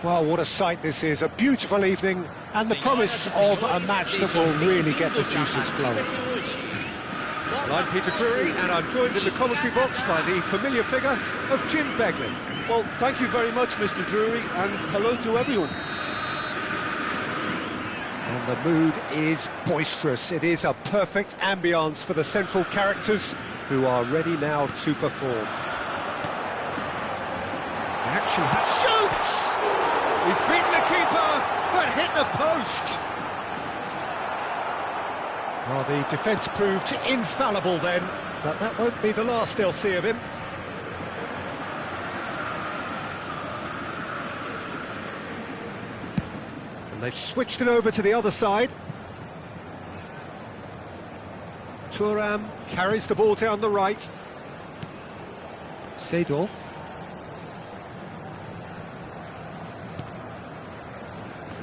Well, what a sight this is, a beautiful evening, and the promise of a match that will really get the juices flowing. Well, I'm Peter Drury, and I'm joined in the commentary box by the familiar figure of Jim Beglin. Well, thank you very much, Mr. Drury, and hello to everyone. And the mood is boisterous. It is a perfect ambience for the central characters who are ready now to perform. Action shoots! He's beaten the keeper, but hit the post. Well, the defence proved infallible then, but that won't be the last they'll see of him. And they've switched it over to the other side. Thuram carries the ball down the right. Seedorf.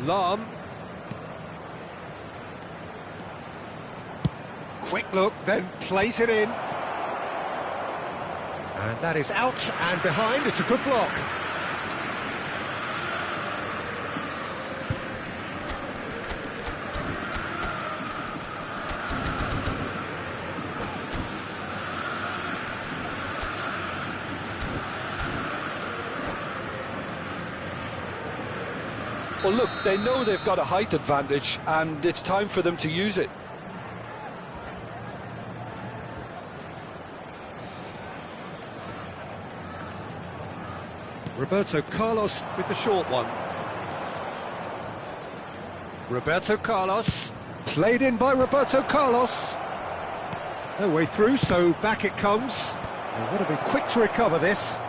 Lahm. Quick look, then plays it in. And that is out and behind. It's a good block. Well, look, they know they've got a height advantage, and it's time for them to use it. Roberto Carlos with the short one. Roberto Carlos, played in by Roberto Carlos. No way through, so back it comes. They've got to be quick to recover this.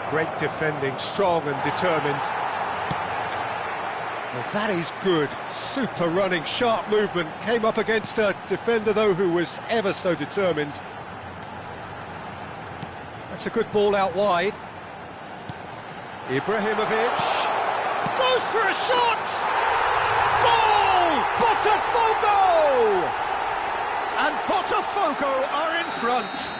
Great defending, strong and determined. Well, that is good. Super running, sharp movement. Came up against a defender, though, who was ever so determined. That's a good ball out wide. Ibrahimovic goes for a shot! Goal! Botafogo! And Botafogo are in front.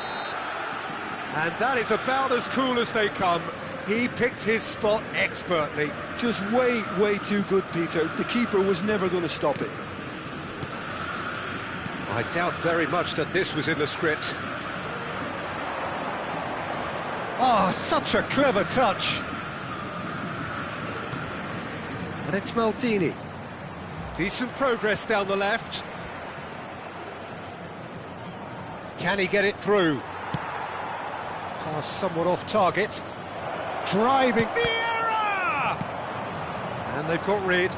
And that is about as cool as they come. He picked his spot expertly. Just way, way too good, Peter. The keeper was never going to stop it. I doubt very much that this was in the script. Oh, such a clever touch. And it's Maldini. Decent progress down the left. Can he get it through? Pass somewhat off target. Driving Vieira! And they've got rid.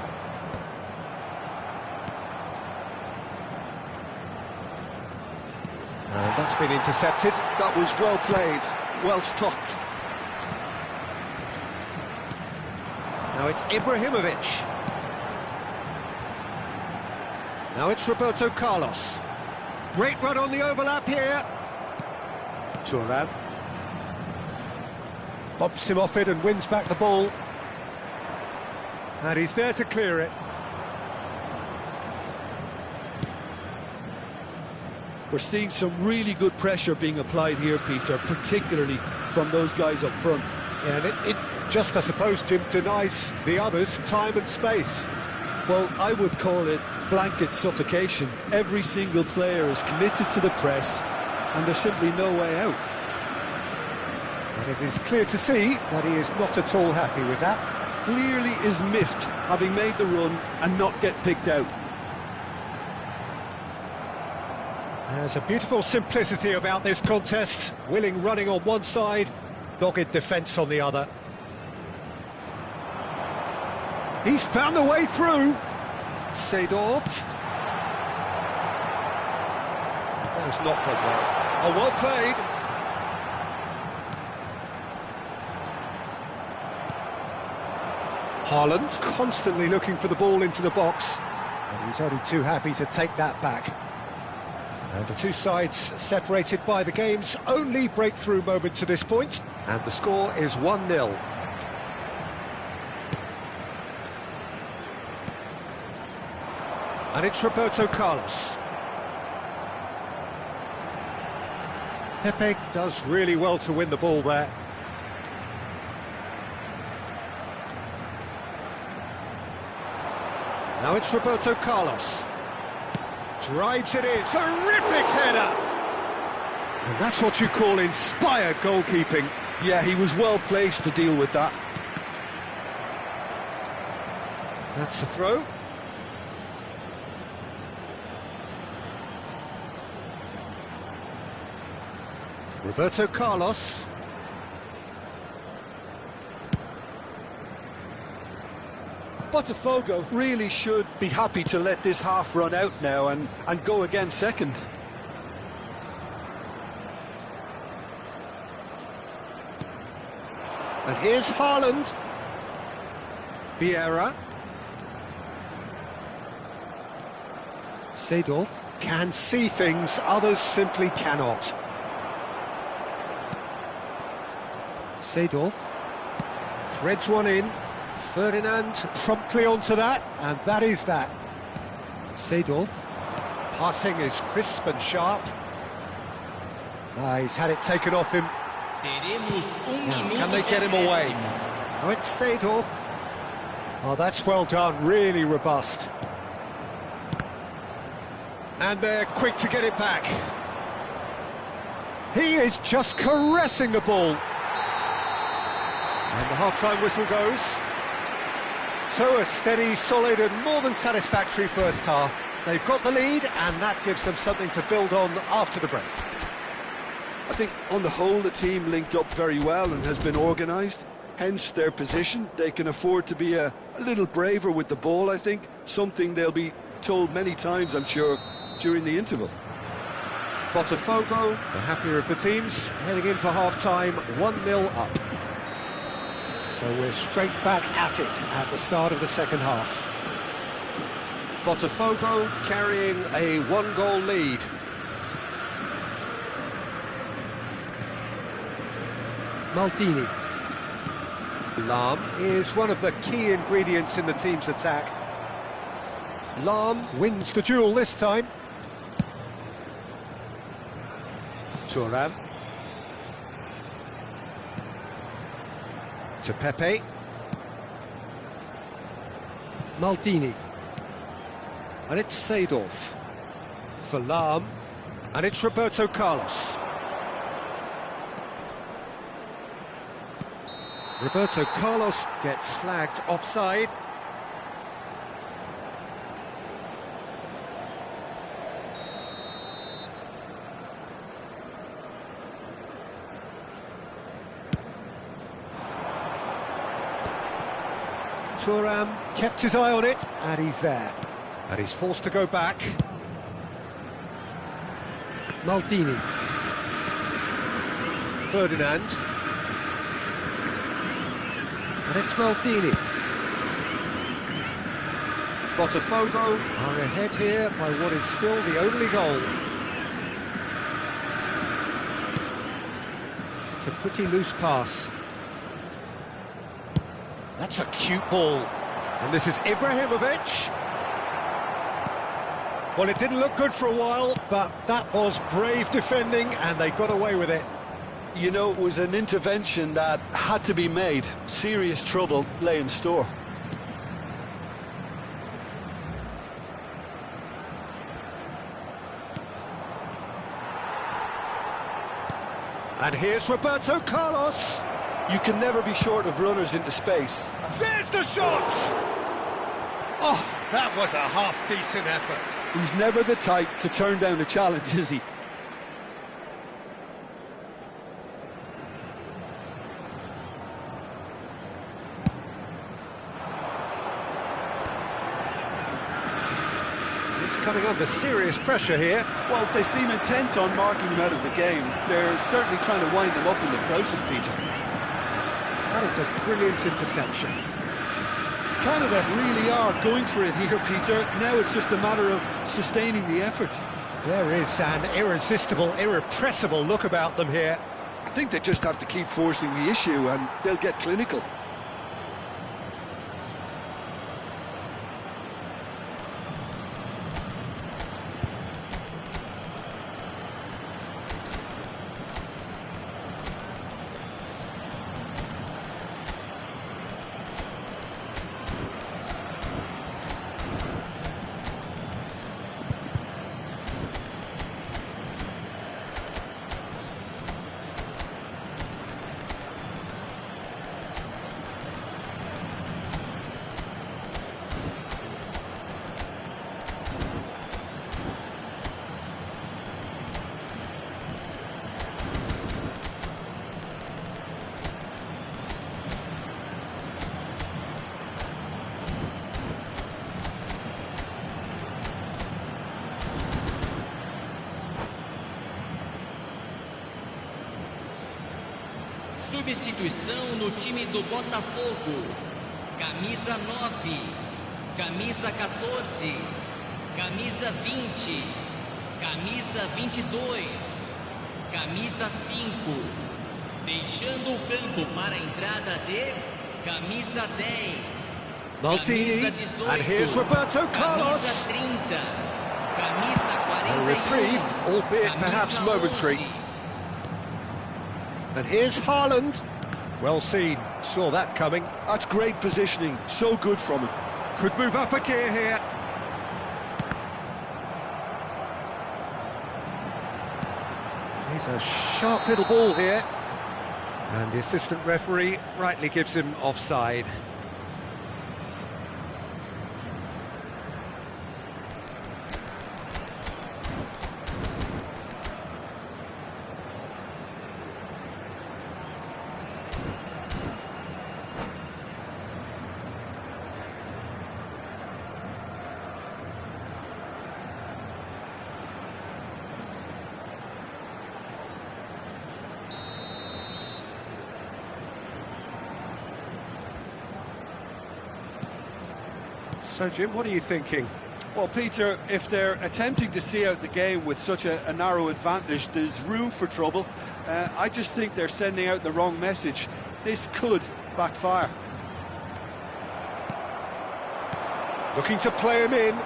And that's been intercepted. That was well played, well stopped. Now it's Ibrahimovic. Now it's Roberto Carlos. Great run on the overlap here. Thuram. Bumps him off it and wins back the ball. And he's there to clear it. We're seeing some really good pressure being applied here, Peter, particularly from those guys up front. Yeah, and it just, I suppose, Jim, denies the others time and space. Well, I would call it blanket suffocation. Every single player is committed to the press, and there's simply no way out. And it is clear to see that he is not at all happy with that. Clearly is miffed, having made the run and not get picked out. There's a beautiful simplicity about this contest. Willing running on one side, dogged defence on the other. He's found a way through. Seedorf. That was not played well. Oh, well played. Haaland constantly looking for the ball into the box. And he's only too happy to take that back. And the two sides separated by the game's only breakthrough moment to this point. And the score is 1-0. And it's Roberto Carlos. Pepe does really well to win the ball there. Now it's Roberto Carlos. Drives it in. Terrific header! And that's what you call inspired goalkeeping. Yeah, he was well placed to deal with that. That's a throw. Roberto Carlos. Botafogo really should be happy to let this half run out now and go again second. And here's Haaland. Vieira. Seedorf can see things others simply cannot. Seedorf threads one in. Ferdinand promptly onto that, and that is that. Seedorf. Passing is crisp and sharp. He's had it taken off him. Now, can they get him away? Oh, it's Seedorf. Oh, that's well done, really robust. And they're quick to get it back. He is just caressing the ball. And the half-time whistle goes. So a steady, solid and more than satisfactory first half. They've got the lead and that gives them something to build on after the break. I think on the whole the team linked up very well and has been organised, hence their position. They can afford to be a little braver with the ball, I think, something they'll be told many times, I'm sure, during the interval. Botafogo, the happier of the teams, heading in for half-time, 1-0 up. So we're straight back at it at the start of the second half. Botafogo carrying a one-goal lead. Maldini. Lahm is one of the key ingredients in the team's attack. Lahm wins the duel this time. Thuram. To Pepe. Maldini. And it's Seedorf. For Lahm. And it's Roberto Carlos. Roberto Carlos gets flagged offside. Thuram kept his eye on it, and he's there. And he's forced to go back. Maldini. Ferdinand. And it's Maldini. Botafogo are ahead here by what is still the only goal. It's a pretty loose pass. That's a cute ball. And this is Ibrahimovic. Well, it didn't look good for a while, but that was brave defending, and they got away with it. You know, it was an intervention that had to be made. Serious trouble lay in store. And here's Roberto Carlos. You can never be short of runners into space. There's the shot! Oh, that was a half-decent effort. He's never the type to turn down a challenge, is he? Coming under serious pressure here. Well, they seem intent on marking him out of the game. They're certainly trying to wind him up in the process, Peter. That is a brilliant interception. Canada really are going for it here, Peter. Now it's just a matter of sustaining the effort. There is an irresistible, irrepressible look about them here. I think they just have to keep forcing the issue and they'll get clinical. Substituição no time do Botafogo. Camisa 9, camisa 14, camisa 20, camisa 22, camisa 5. Deixando o campo para a entrada de camisa 10. Maldini, camisa 18, and here's Roberto Carlos. Camisa 30, camisa 41, A reprieve, albeit perhaps camisa momentary. 11. And here's Haaland. Well seen, saw that coming. That's great positioning, so good from him. Could move up a gear here. He's a sharp little ball here. And the assistant referee rightly gives him offside. So, Jim, what are you thinking? Well, Peter, if they're attempting to see out the game with such a narrow advantage, there's room for trouble. I just think they're sending out the wrong message. This could backfire. Looking to play him in.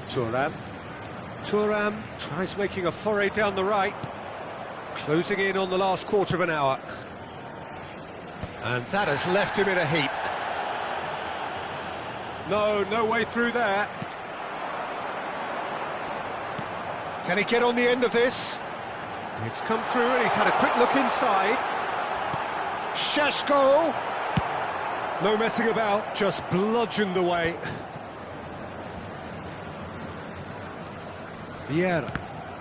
Thuram tries making a foray down the right. Closing in on the last quarter of an hour. And that has left him in a heap. No way through there. Can he get on the end of this? It's come through and he's had a quick look inside. Sheshko! No messing about, just bludgeoned away. Vieira.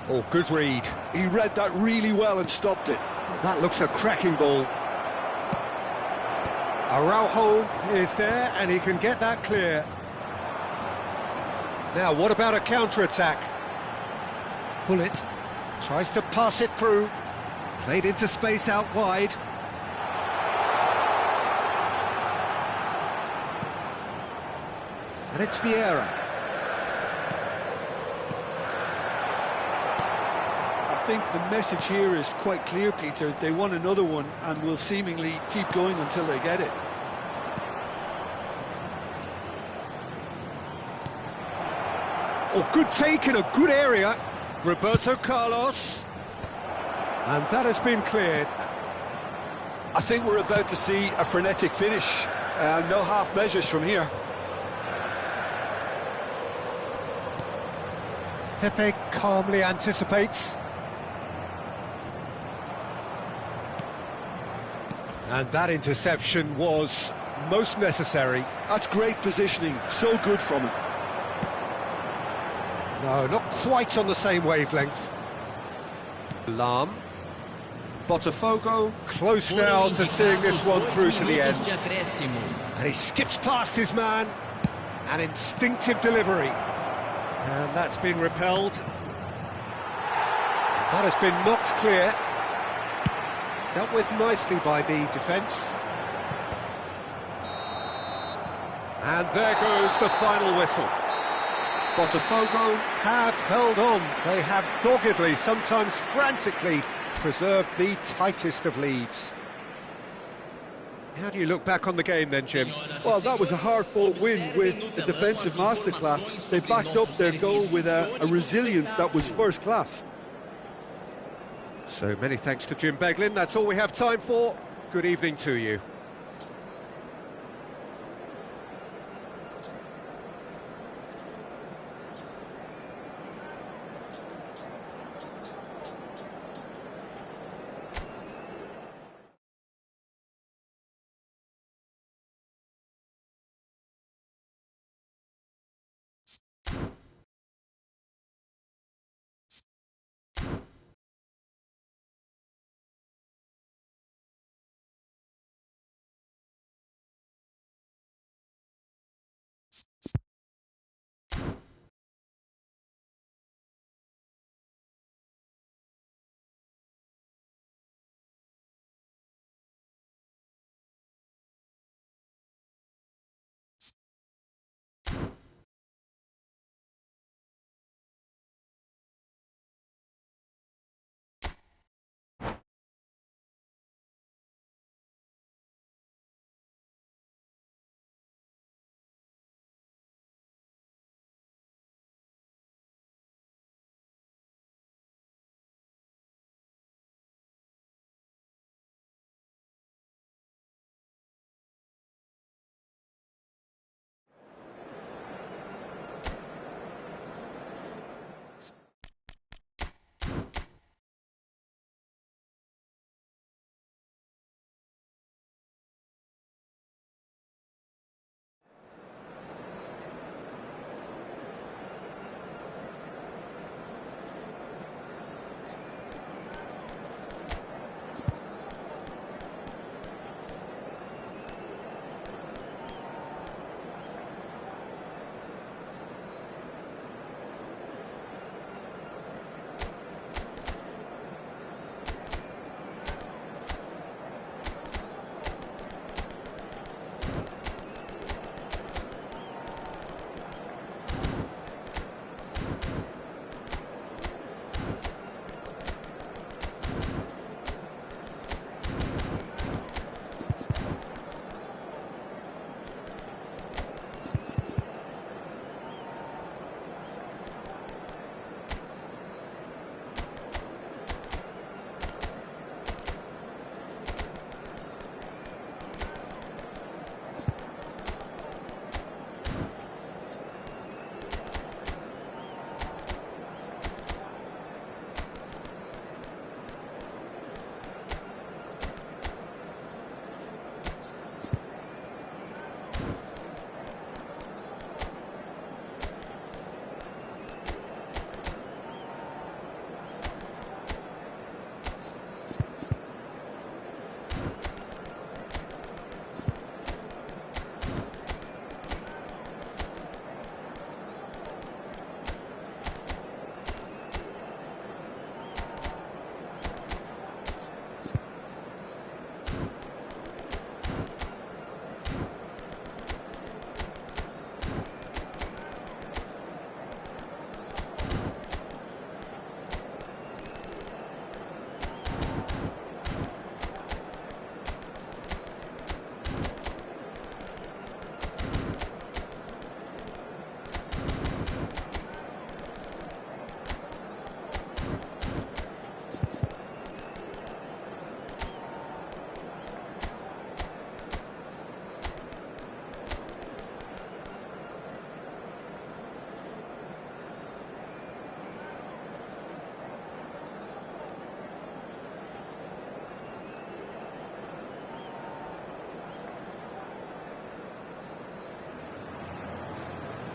Oh, good read. He read that really well and stopped it. That looks a cracking ball. Araujo is there, and he can get that clear. Now, what about a counter-attack? Bullet tries to pass it through. Played into space out wide. And it's Vieira. I think the message here is quite clear, Peter. They want another one and will seemingly keep going until they get it. Oh, good take in a good area. Roberto Carlos. And that has been cleared. I think we're about to see a frenetic finish. No half measures from here. Pepe calmly anticipates. And that interception was most necessary. That's great positioning, so good from him. No, not quite on the same wavelength. Lam. Botafogo close now to seeing this one through to the end. And he skips past his man. An instinctive delivery. And that's been repelled. That has been knocked clear. Dealt with nicely by the defence. And there goes the final whistle. Botafogo have held on. They have doggedly, sometimes frantically, preserved the tightest of leads. How do you look back on the game then, Jim? Well, that was a hard-fought win with a defensive masterclass. They backed up their goal with a resilience that was first class. So many thanks to Jim Beglin. That's all we have time for. Good evening to you.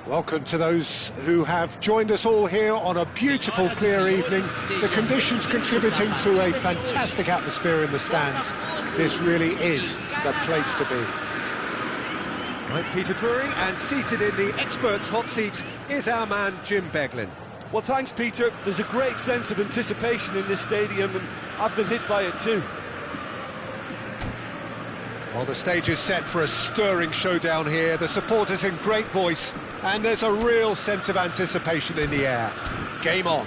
Welcome to those who have joined us all here on a beautiful, clear evening. The conditions contributing to a fantastic atmosphere in the stands. This really is the place to be. Right, Peter Drury, and seated in the experts' hot seat is our man Jim Beglin. Well, thanks, Peter. There's a great sense of anticipation in this stadium, and I've been hit by it too. Well, the stage is set for a stirring showdown here. The supporters in great voice, and there's a real sense of anticipation in the air. Game on.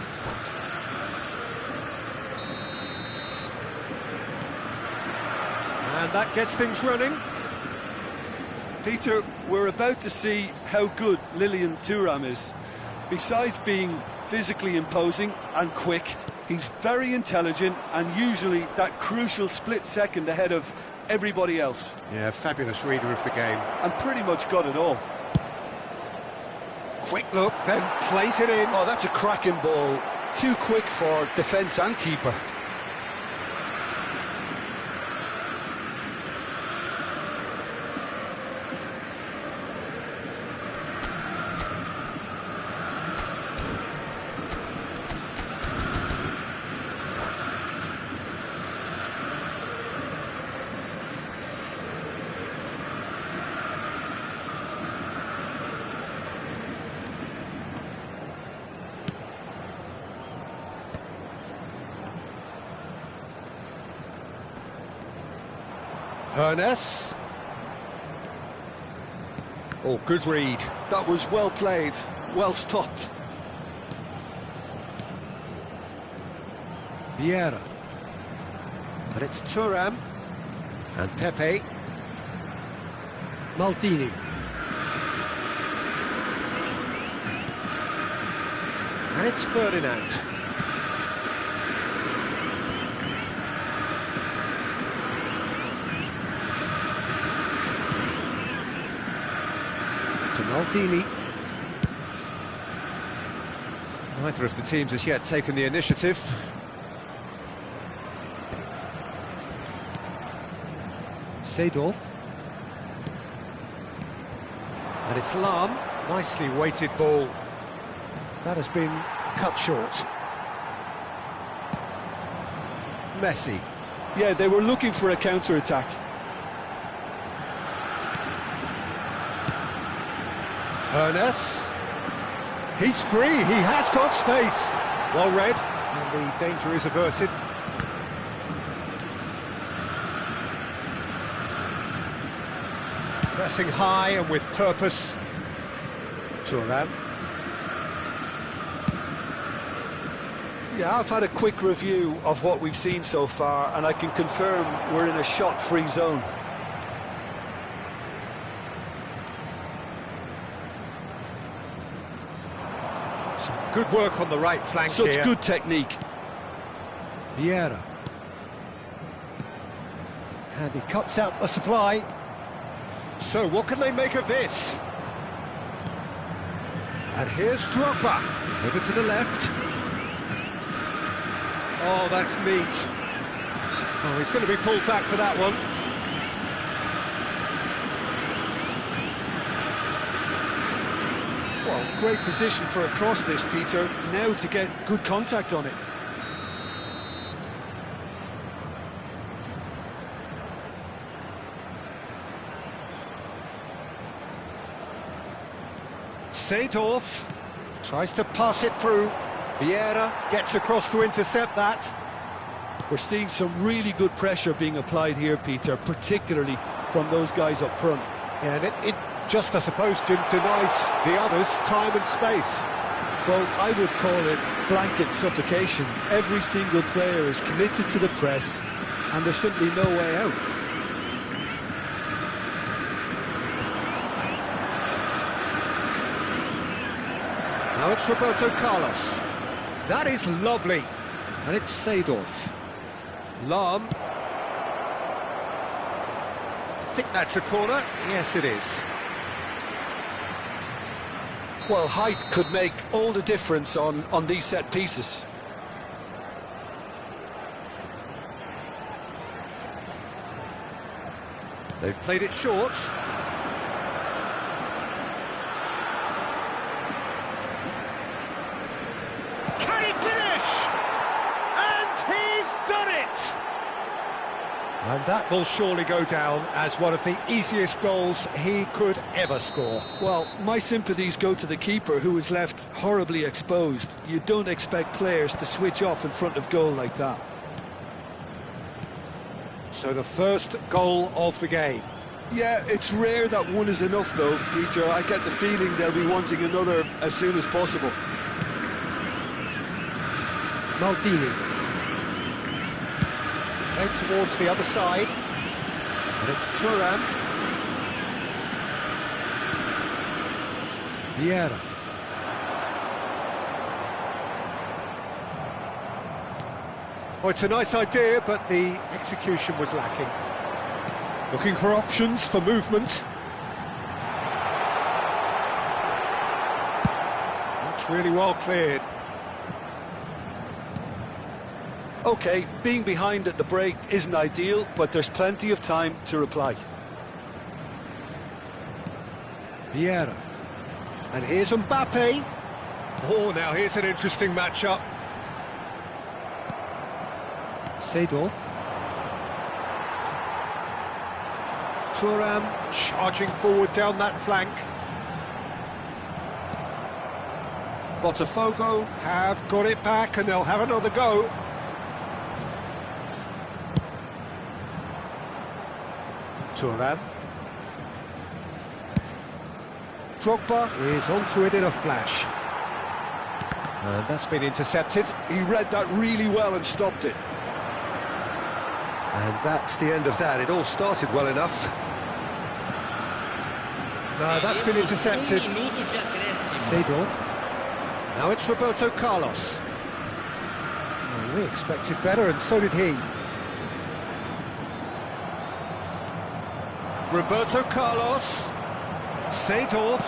And that gets things running. Peter, we're about to see how good Lilian Thuram is. Besides being physically imposing and quick, he's very intelligent and usually that crucial split second ahead of everybody else. Yeah, fabulous reader of the game. And pretty much got it all. Quick look, then plays it in. Oh, that's a cracking ball. Too quick for defence and keeper. Ernest. Oh, good read. That was well played, well stopped. Vieira. But it's Thuram. And Pepe. Maldini. And it's Ferdinand. To Maldini. Neither of the teams has yet taken the initiative. Seedorf. And it's Lahm. Nicely weighted ball. That has been cut short. Messi. Yeah, they were looking for a counter-attack. Ernest. He's free, he has got space. Well read, and the danger is averted. Pressing high and with purpose. Thuram. Yeah, I've had a quick review of what we've seen so far, and I can confirm we're in a shot-free zone. Some good work on the right flank Such here. good technique. Vieira. And he cuts out the supply. So what can they make of this? And here's Drogba. Over to the left. Oh, that's neat. Oh, he's going to be pulled back for that one. Well, great position for a cross this, Peter. Now to get good contact on it. Seedorf tries to pass it through. Vieira gets across to intercept that. We're seeing some really good pressure being applied here, Peter, particularly from those guys up front. Yeah, and it just, I suppose, denies the others time and space. Well, I would call it blanket suffocation. Every single player is committed to the press, and there's simply no way out. Now it's Roberto Carlos. That is lovely. And it's Seedorf. Lahm. I think that's a corner. Yes, it is. Well, height could make all the difference on these set pieces. They've played it short. Can he finish? And he's done it! And that will surely go down as one of the easiest goals he could ever score. Well, my sympathies go to the keeper, who was left horribly exposed. You don't expect players to switch off in front of goal like that. So the first goal of the game. Yeah, it's rare that one is enough, though, Peter. I get the feeling they'll be wanting another as soon as possible. Maldini. Played towards the other side. And it's Thuram. Vieira. Oh, it's a nice idea, but the execution was lacking. Looking for options for movement. That's really well cleared. OK, being behind at the break isn't ideal, but there's plenty of time to reply. Vieira. And here's Mbappe. Oh, now here's an interesting matchup. Seedorf. Thuram charging forward down that flank. Botafogo have got it back and they'll have another go. Thuram. Drogba is onto it in a flash. And that's been intercepted. He read that really well and stopped it. And that's the end of that. It all started well enough. No, that's been intercepted. Seedorf. Now it's Roberto Carlos. Well, we expected better, and so did he. Roberto Carlos. Seedorf.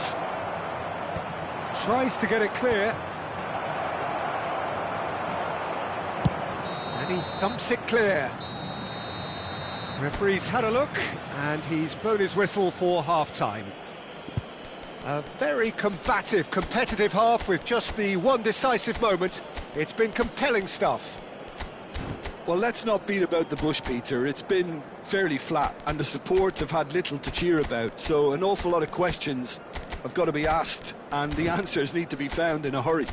Tries to get it clear. And he thumps it clear. Referee's had a look, and he's blown his whistle for half-time. A very combative, competitive half with just the one decisive moment. It's been compelling stuff. Well, let's not beat about the bush, Peter. It's been fairly flat, and the support have had little to cheer about, so an awful lot of questions have got to be asked, and the answers need to be found in a hurry.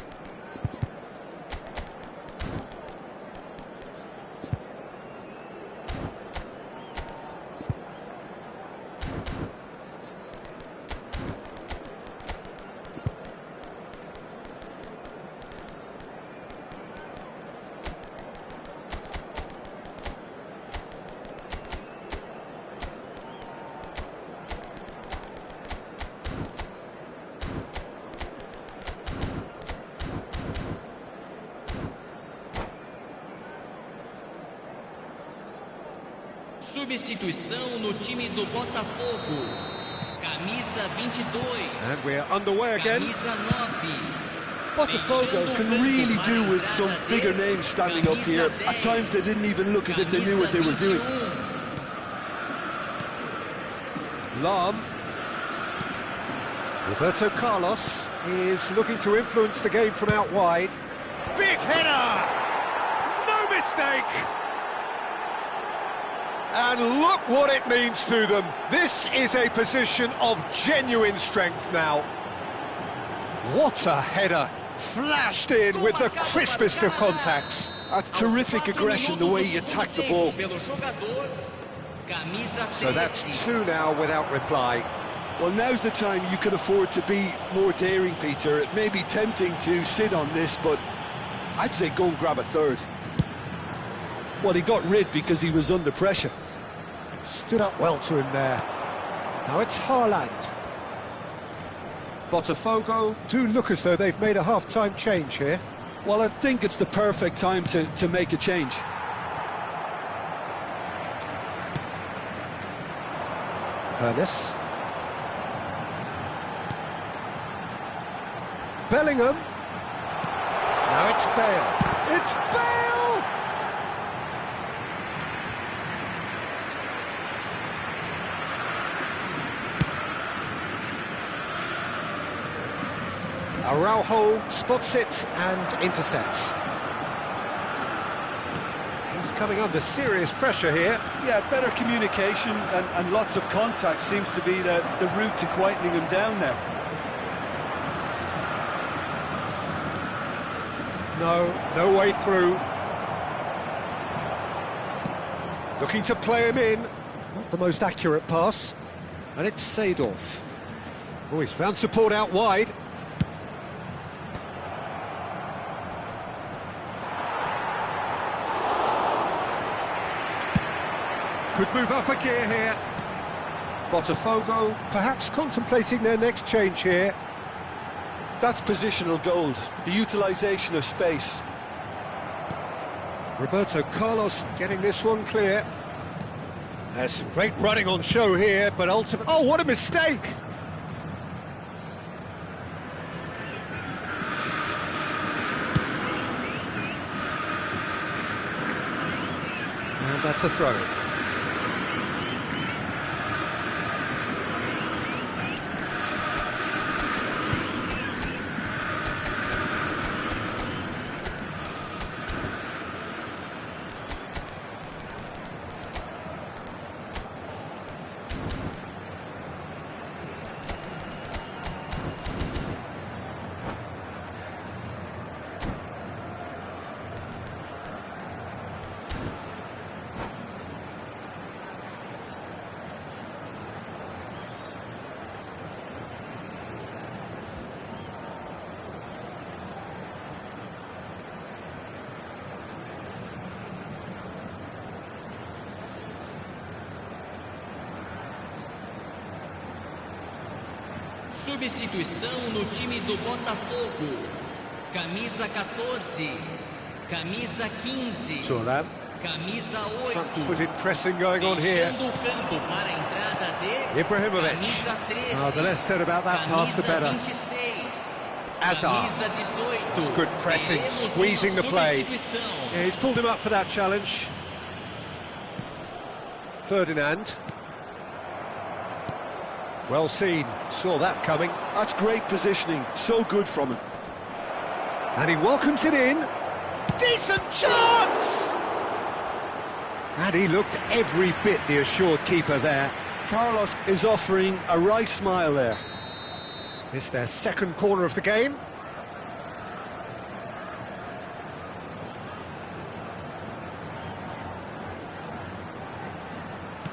Substituição no time do Botafogo. Camisa 22. And we're underway again. Camisa 9. Botafogo can really do with some bigger names standing up here. At times they didn't even look as if they knew what they were doing. Lam. Roberto Carlos is looking to influence the game from out wide. Big header! No mistake! And look what it means to them. This is a position of genuine strength now. What a header! Flashed in with the crispest of contacts. That's terrific aggression, the way he attacked the ball. So that's two now without reply. Well, now's the time you can afford to be more daring, Peter. It may be tempting to sit on this, but I'd say go and grab a third. Well, he got rid because he was under pressure. Stood up well to him there. Now it's Haaland. Botafogo do look as though they've made a half-time change here. Well, I think it's the perfect time to make a change. Ernest. Bellingham. Now it's Bale. It's Bale! Araujo spots it and intercepts. He's coming under serious pressure here. Yeah, better communication and lots of contact seems to be the route to quietening him down now. No way through. Looking to play him in. Not the most accurate pass. And it's Seedorf. Oh, he's found support out wide. Could move up a gear here. Botafogo perhaps contemplating their next change here. That's positional gold, the utilisation of space. Roberto Carlos getting this one clear. There's some great running on show here, but ultimately... Oh, what a mistake! And that's a throw. Substituição no time do Botafogo. Camisa 14. Camisa 15. Turan. Camisa 8. Front-footed pressing going on here. Deixando o campo para a entrada de Ibrahimovic. Camisa 13. Oh, the less said about that pass, the better. Camisa 26. Azar. Camisa 18. That's good pressing, Teremos squeezing the play. substituição. Yeah, he's pulled him up for that challenge. Ferdinand. Well seen, saw that coming. That's great positioning, so good from him. And he welcomes it in. Decent chance! And he looked every bit the assured keeper there. Carlos is offering a right smile there. It's their second corner of the game.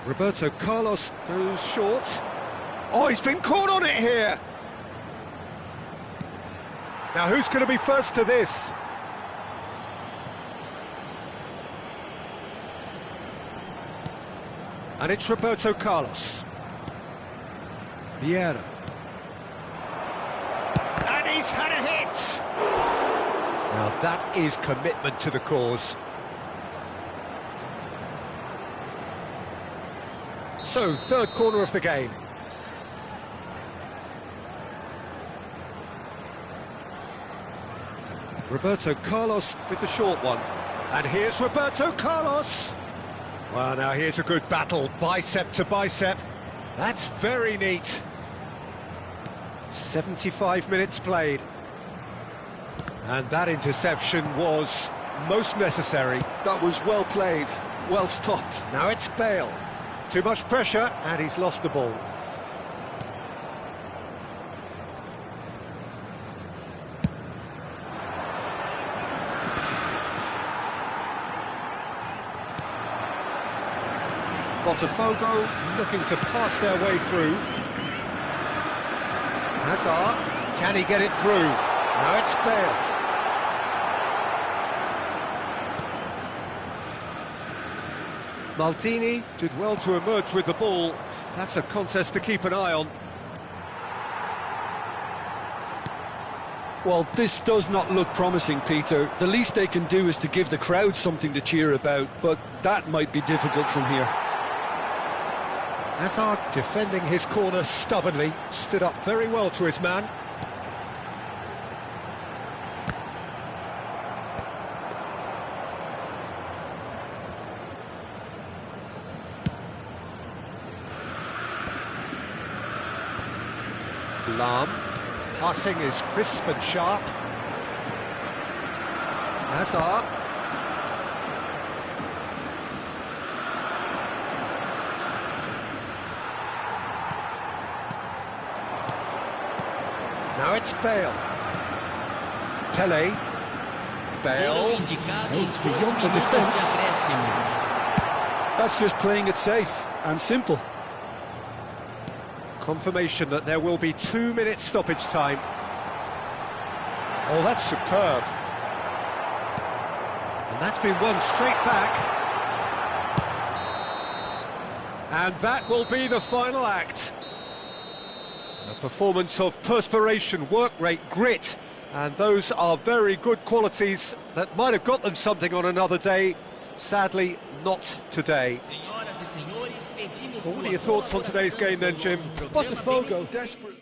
Roberto Carlos goes short. Oh, he's been caught on it here. Now, who's going to be first to this? And it's Roberto Carlos. Vieira. And he's had a hit. Now, that is commitment to the cause. So, third corner of the game. Roberto Carlos with the short one. And here's Roberto Carlos. Well, now here's a good battle, bicep to bicep. That's very neat. 75 minutes played. And that interception was most necessary. That was well played, well stopped. Now it's Bale. Too much pressure, and he's lost the ball. Botafogo looking to pass their way through. Hazard, can he get it through? Now it's Bale. Maldini did well to emerge with the ball. That's a contest to keep an eye on. Well, this does not look promising, Peter. The least they can do is to give the crowd something to cheer about, but that might be difficult from here. Hazard defending his corner stubbornly, stood up very well to his man. Lam, passing is crisp and sharp. Hazard. Now it's Bale. Pele. Bale. Aims beyond the defence. That's just playing it safe and simple. Confirmation that there will be 2 minutes stoppage time. Oh, that's superb. And that's been won straight back. And that will be the final act. A performance of perspiration, work rate, grit, and those are very good qualities that might have got them something on another day. Sadly, not today. What are your thoughts on today's game then, Jim? Botafogo desperate.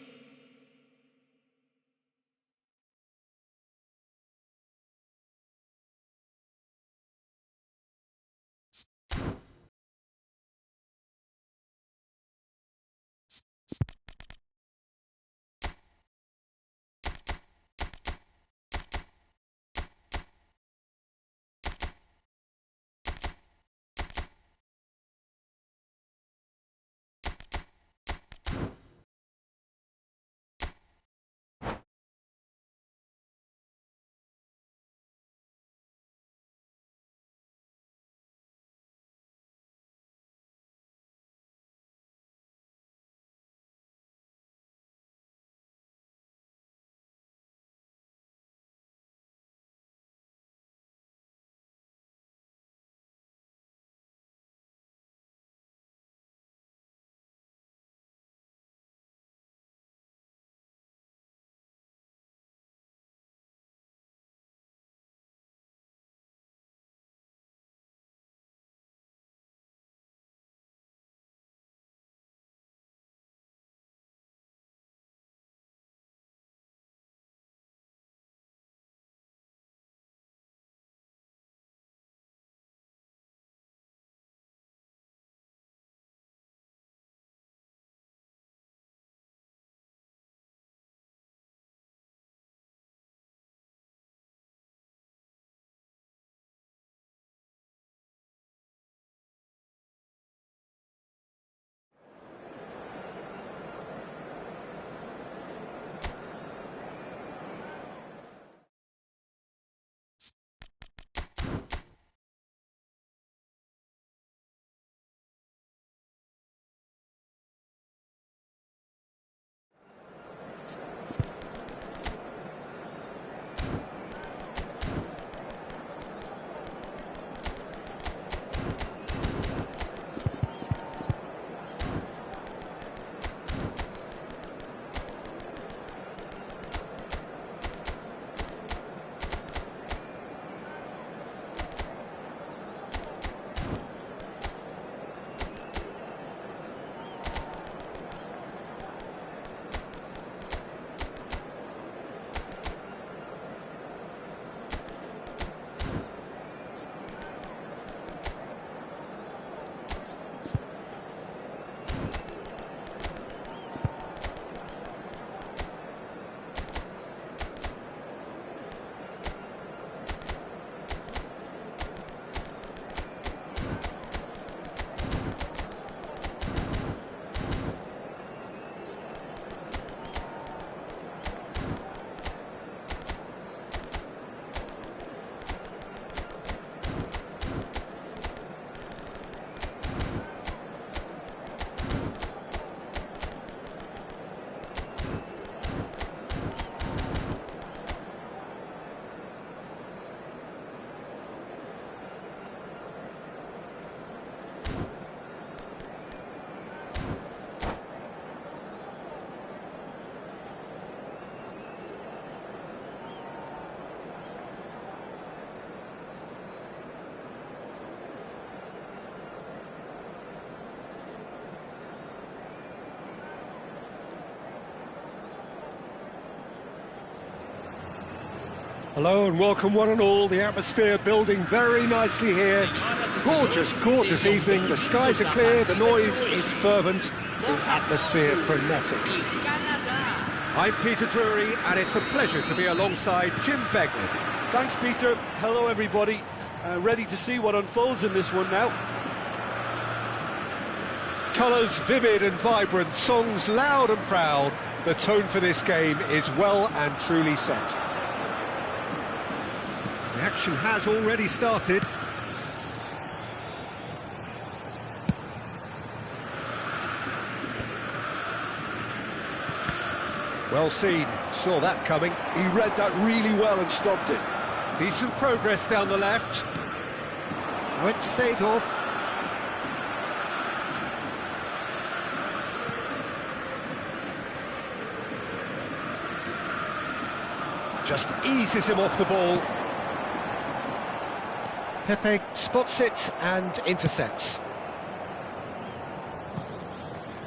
Hello and welcome one and all. The atmosphere building very nicely here. Gorgeous, gorgeous evening. The skies are clear, the noise is fervent, the atmosphere frenetic. I'm Peter Drury, and it's a pleasure to be alongside Jim Begley. Thanks, Peter. Hello, everybody. Ready to see what unfolds in this one now. Colours vivid and vibrant, songs loud and proud. The tone for this game is well and truly set. The action has already started. Well seen, saw that coming. He read that really well and stopped it. Decent progress down the left. Now it's Seedorf. Just eases him off the ball. Pepe spots it and intercepts.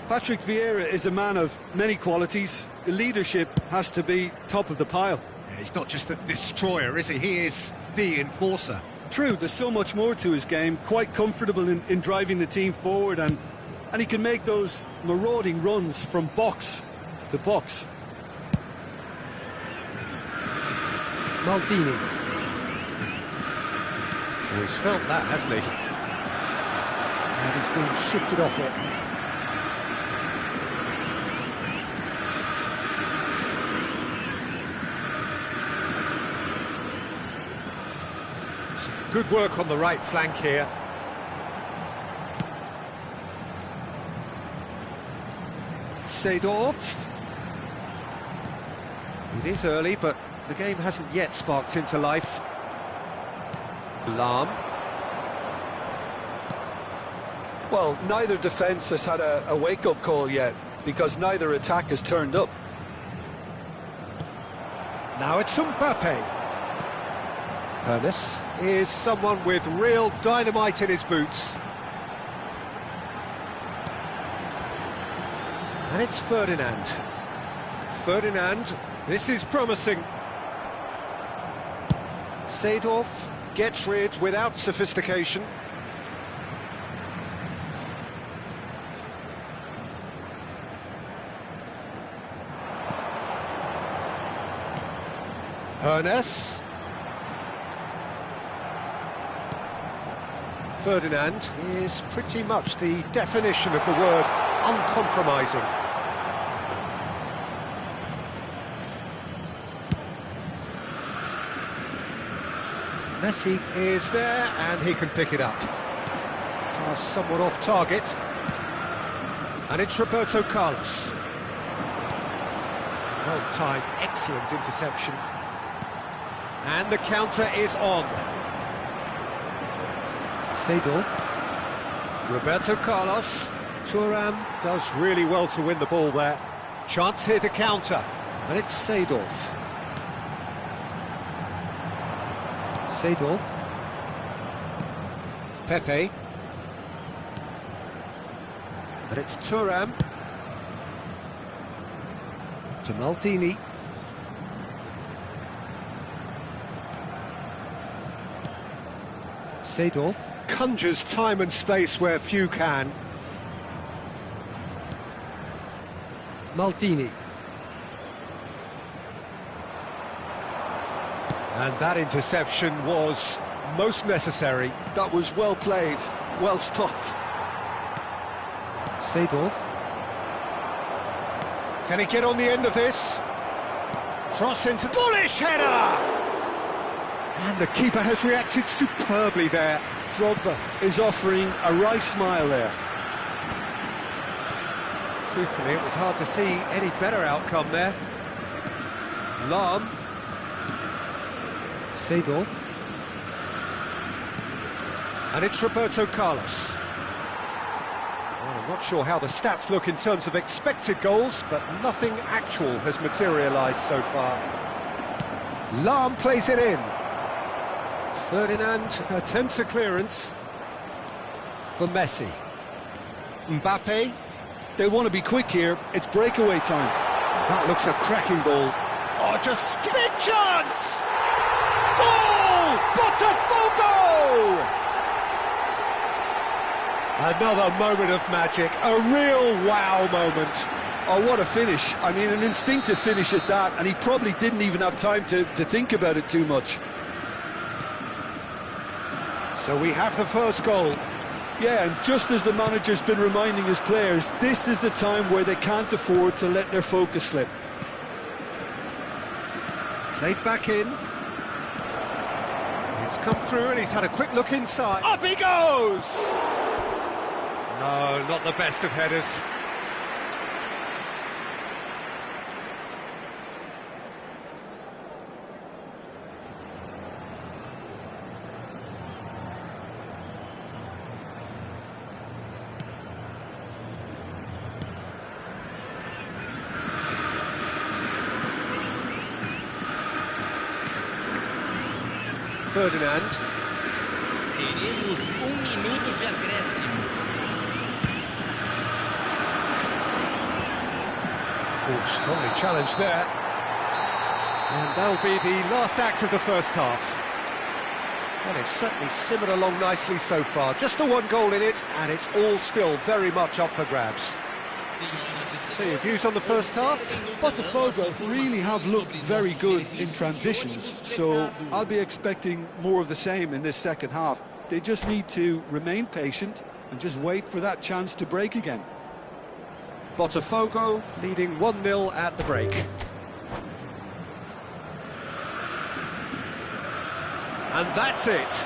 Patrick Vieira is a man of many qualities. The leadership has to be top of the pile. Yeah, he's not just a destroyer, is he? He is the enforcer. True, there's so much more to his game. Quite comfortable in driving the team forward, and he can make those marauding runs from box to box. Maldini. Oh, he's felt that, hasn't he? And he's been shifted off it. Some good work on the right flank here. Seedorf. It is early, but the game hasn't yet sparked into life. Lahm. Well, neither defence has had a wake-up call yet, because neither attack has turned up. Now it's Mbappe. Ernest is someone with real dynamite in his boots. And it's Ferdinand. Ferdinand, this is promising. Seedorf gets rid without sophistication. Ernest. Ferdinand is pretty much the definition of the word uncompromising. Messi is there and he can pick it up. Pass somewhat off target. And it's Roberto Carlos. Well-timed, excellent interception. And the counter is on. Seedorf. Roberto Carlos. Thuram does really well to win the ball there. Chance here to counter. And it's Seedorf. Seedorf. Pepe. But it's Thuram. To Maldini. Seedorf conjures time and space where few can. Maldini. And that interception was most necessary. That was well played, well stopped. Seedorf. Can he get on the end of this? Cross into... bullish header! And the keeper has reacted superbly there. Drogba is offering a wry smile there. Truthfully, it was hard to see any better outcome there. Lahm. Seedorf. And it's Roberto Carlos. Well, I'm not sure how the stats look in terms of expected goals, but nothing actual has materialised so far. Lahm plays it in. Ferdinand attempts a clearance for Messi. Mbappe. They want to be quick here. It's breakaway time. That looks a cracking ball. Oh, just big chance! Goal! Botafogo! Another moment of magic, a real wow moment. Oh, what a finish. I mean, an instinctive finish at that, and he probably didn't even have time to think about it too much. So we have the first goal. Yeah, and just as the manager's been reminding his players, this is the time where they can't afford to let their focus slip. Played back in. It's come through and he's had a quick look inside. Up he goes! No, not the best of headers. Ferdinand. Teremos minuto de acréscimo. Oh, strongly challenged there. And that'll be the last act of the first half. Well, it's certainly simmered along nicely so far. Just the one goal in it, and it's all still very much up for grabs. So your views on the first half? Botafogo really have looked very good in transitions, so I'll be expecting more of the same in this second half. They just need to remain patient and just wait for that chance to break again. Botafogo leading 1-0 at the break. And that's it.